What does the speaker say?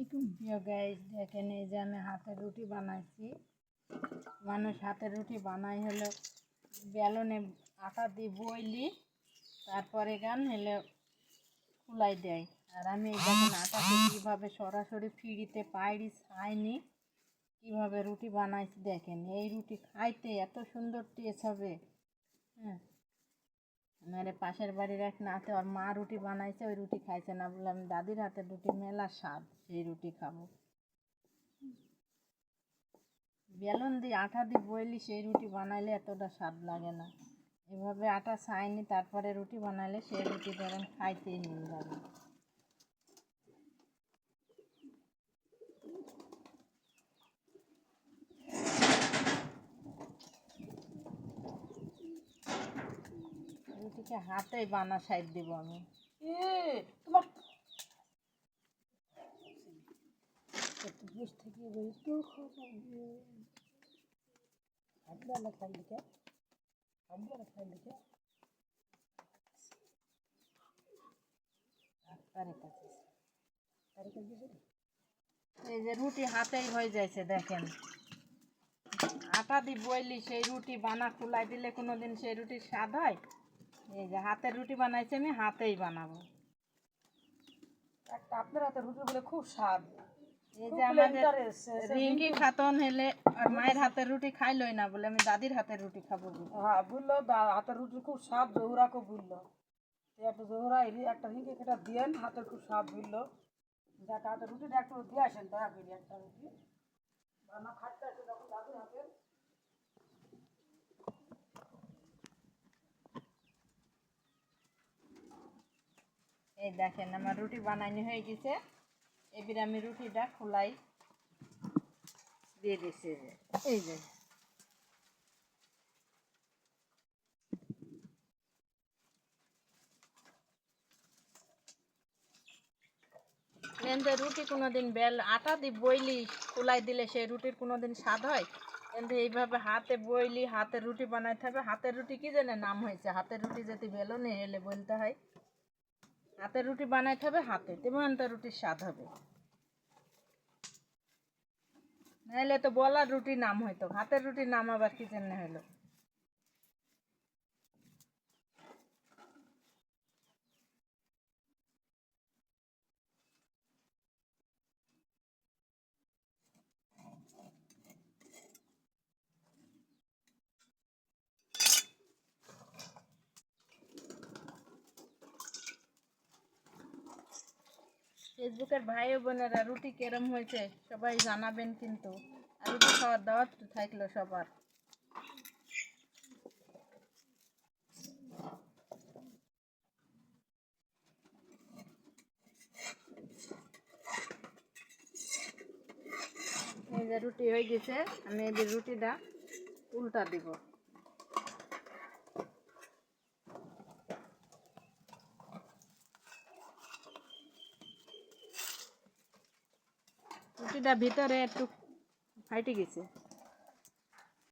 আলাইকুম প্রিয় গাইস, দেখেন এই যে আমি হাতের রুটি বানাইছি। মানুষ হাতের রুটি বানাই হলো বেলনে আটা দিয়ে বইলি, তারপরে গান হলো ফুলাই দেয়। আর আমি এই দেখেন আটাকে কীভাবে সরাসরি ফিরিতে পাইরি ছাইনি কীভাবে রুটি বানাইছি। দেখেন এই রুটি খাইতে এত সুন্দর টেস্ট হবে। হ্যাঁ, আমার পাশের বাড়ির এক নাতে ওর মা রুটি বানাইছে, ওই রুটি খাইছে না, বললাম দাদির হাতের রুটি মেলা স্বাদ, সেই রুটি খাবো। বেলন দিয়ে আটা দিয়ে বইলি সেই রুটি বানাইলে এতটা স্বাদ লাগে না। এভাবে আটা ছাইনি তারপরে রুটি বানাইলে সেই রুটি ধরেন খাইতেই মিল লাগে। রুটিকে হাতেই বানা সাইড দিব আমি। তোমার থেকে এই যে রুটি হাতেই হয়ে যাইছে। দেখেন আটা দিয়ে বইলি সেই রুটি বানা খুলাই দিলে কোনোদিন সেই রুটির স্বাদ হয়? এই যে হাতের রুটি বানাইছি, আমি হাতেই বানাবো। আপনার হাতের রুটি বলে খুব স্বাদ। এই যে আমাদের রিঙ্কি খাতন হেলে আর মায়ের হাতের রুটি খাইলই না, বলে আমি দাদির হাতের রুটি খাবো। হ্যাঁ বললো হাতের রুটি খুব স্বাদ, জহুরাকে বললো একটা জহুরা একটা রিঙ্কি কেটা দিয়েন, হাতের খুব স্বাদ বললো। যাকে হাতের রুটিটা একটু দিয়ে আসেন দয়া করি, একটা রুটি বানা খাটতে আসে যখন দাদুর হাতের। এই দেখেন আমার রুটি বানানো হয়ে গেছে। এবার আমি রুটিটা খোলাই দিয়ে দিচ্ছি। এই যে রুটি কোনোদিন আটা দিয়ে বইলি খোলাই দিলে সেই রুটির কোনোদিন স্বাদ হয়? কিন্তু এইভাবে হাতে বইলি হাতের রুটি বানাইতে হবে। হাতের রুটি কি জানে নাম হয়েছে, হাতের রুটি যদি বেলনে এলে বলতে হয়। হাতের রুটি বানাইতে হবে হাতে, তেমন তো রুটির স্বাদ হবে। নাহলে তো বলার রুটি নাম হইতো, হাতের রুটির নাম আবার কি জন্য হইলো? ফেসবুকের ভাই ও বোনেরা রুটি কেরম হয়েছে সবাই জানাবেন কিন্তু। আর রুটি খাওয়ার দাওয়াত থাকলো সবার। এই যে রুটি হয়ে গেছে, আমি এই রুটিটা উল্টা দিব। রুটিটা ভিতরে একটু ফাইটে গেছে।